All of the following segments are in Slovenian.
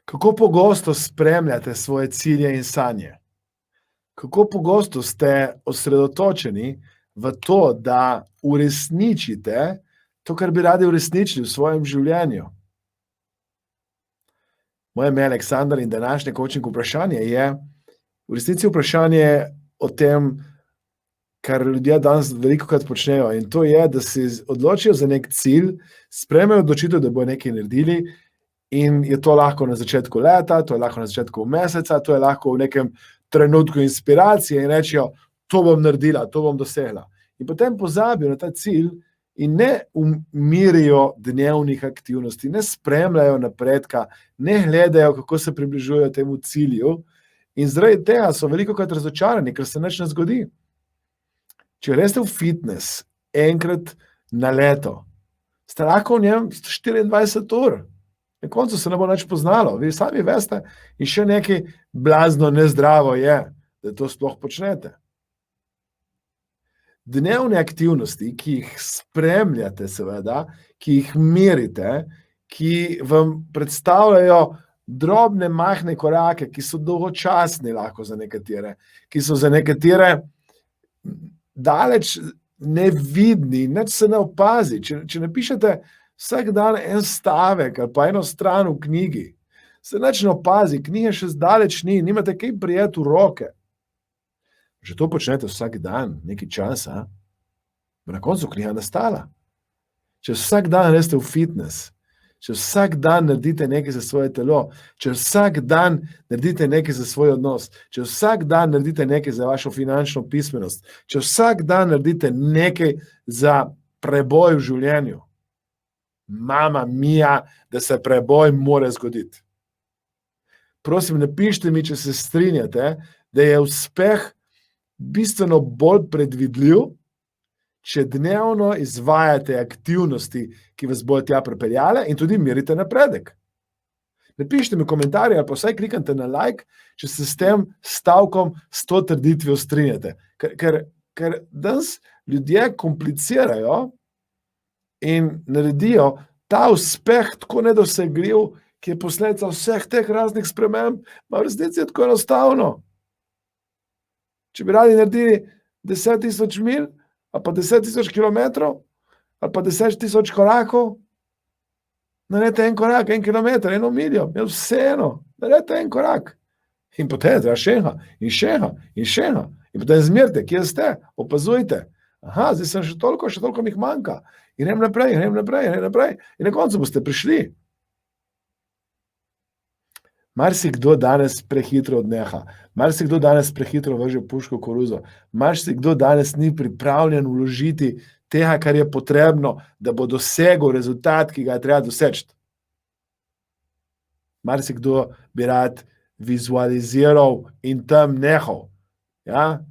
Kako pogosto spremljate svoje cilje in sanje? Kako pogosto ste osredotočeni v to, da uresničite to, kar bi radi uresničili v svojem življenju? Moje ime je Aleksandar in današnje coaching vprašanje je v resnici vprašanje o tem, kar ljudje danes velikokrat počnejo, in to je, da se odločijo za nek cilj, sprejmejo odločitev, da bodo nekaj naredili, in je to lahko na začetku leta, to je lahko na začetku meseca, to je lahko v nekem trenutku inspiracije in rečejo, to bom naredila, to bom dosegla. In potem pozabijo na ta cilj in ne umirijo dnevnih aktivnosti, ne spremljajo napredka, ne gledajo, kako se približujejo temu cilju, in zaradi tega so velikokrat razočarani, ker se nič ne zgodi. Če greste v fitness enkrat na leto, ste lahko v njem 24 ur. Na koncu se ne bo nič poznalo. Vi sami veste in še nekaj blazno nezdravo je, da to sploh počnete. Dnevne aktivnosti, ki jih spremljate seveda, ki jih merite, ki vam predstavljajo drobne, mahne korake, ki so dolgočasni lahko za nekatere, ki so za nekatere daleč nevidni, nič se ne opazi. Če napišete vsak dan en stavek ali pa eno stran v knjigi, se nič ne opazi, knjige še zdaleč ni, nimate kaj prijeti v roke. Že to počnete vsak dan, nekaj časa, bo na koncu knjiga nastala. Če vsak dan greste v fitness, če vsak dan naredite nekaj za svoje telo, če vsak dan naredite nekaj za svoj odnos, če vsak dan naredite nekaj za vašo finančno pismenost, če vsak dan naredite nekaj za preboj v življenju, mama mia, da se preboj mora zgoditi. Prosim, napišite mi, če se strinjate, da je uspeh bistveno bolj predvidljiv, če dnevno izvajate aktivnosti, ki vas bodo tja pripeljale in tudi merite napredek. Napišite mi komentarje ali pa vsaj kliknite na like, če se s tem stavkom, s to trditvijo strinjate. Ker danes ljudje komplicirajo in naredijo ta uspeh tako nedosegljiv, ki je posledica vseh teh raznih sprememb, pa v resnici je tako enostavno. Če bi radi naredili 10.000 milj, ali pa 10.000 kilometrov, ali pa 10.000 korakov, naredite en korak, 1 kilometer, 1 miljo, je vseeno, naredite en korak. In potem treba še enega, in še enega, in še enega. In potem zmerite, kje ste, opazujte. Aha, zdaj sem še toliko mi jih manjka. In grem naprej. In na koncu boste prišli. Marsikdo danes prehitro odneha, marsikdo danes prehitro vrže puško v koruzo, marsikdo danes ni pripravljen vložiti tega, kar je potrebno, da bo dosegel rezultat, ki ga je treba doseči. Marsikdo bi rad vizualiziral in tam nehal. Ja?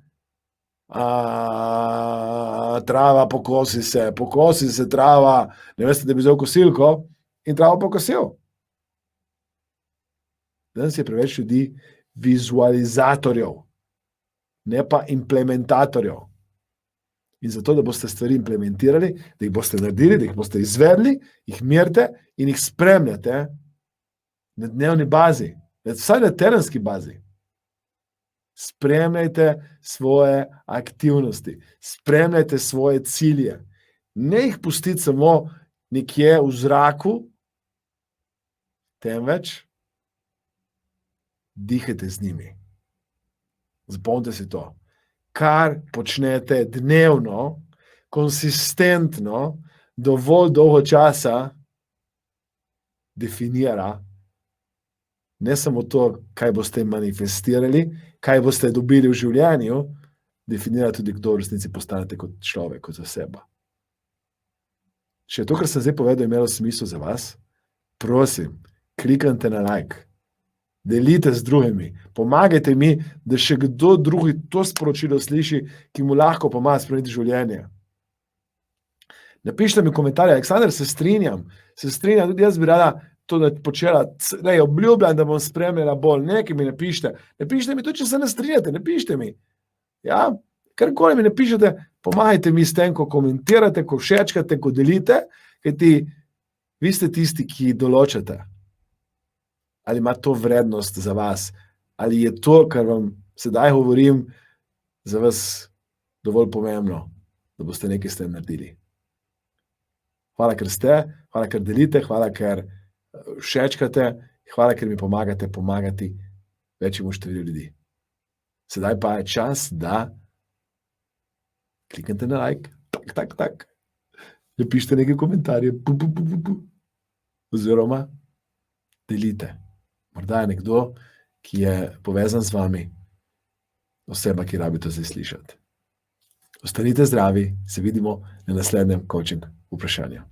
Trava, pokosi se trava, ne veste, da bi vzel kosilko in travo pokosil. Danes je preveč ljudi vizualizatorjev, ne pa implementatorjev. In zato, da boste stvari implementirali, da jih boste naredili, da jih boste izvedli, jih merite in jih spremljate na dnevni bazi, vsaj na tedenski bazi. Spremljajte svoje aktivnosti, spremljajte svoje cilje. Ne jih pustiti samo nekje v zraku, temveč dihajte z njimi. Zapomnite si to. Kar počnete dnevno, konsistentno, dovolj dolgo časa, definira ne samo to, kaj boste manifestirali, kaj boste dobili v življenju, definira tudi, kdo v resnici postanete kot človek, kot oseba. Če je to, kar sem zdaj povedal, imelo smisel za vas, prosim, kliknite na like. Delite z drugimi, pomagajte mi, da še kdo drugi to sporočilo sliši, ki mu lahko pomaga spremeniti življenje. Napišite mi komentarje, Aleksandar, se strinjam, tudi jaz bi rada to počela, obljubljam, da bom spremljala bolj, nekaj mi napišite mi tudi, če se ne strinjate, napišite mi. Ja, karkoli mi napišete, pomagajte mi s tem, ko komentirate, ko všečkate, ko delite, kajti vi ste tisti, ki določate. Ali ima to vrednost za vas? Ali je to, kar vam sedaj govorim, za vas dovolj pomembno, da boste nekaj s tem naredili? Hvala, ker ste, hvala, ker delite, hvala, ker všečkate, hvala, ker mi pomagate pomagati večjemu številu ljudi. Sedaj pa je čas, da kliknete na like, tak. Napišite nekaj komentarjev, oziroma delite. Morda je nekdo, ki je povezan z vami, oseba, ki rabi to zdaj slišati. Ostanite zdravi, se vidimo na naslednjem coaching vprašanju.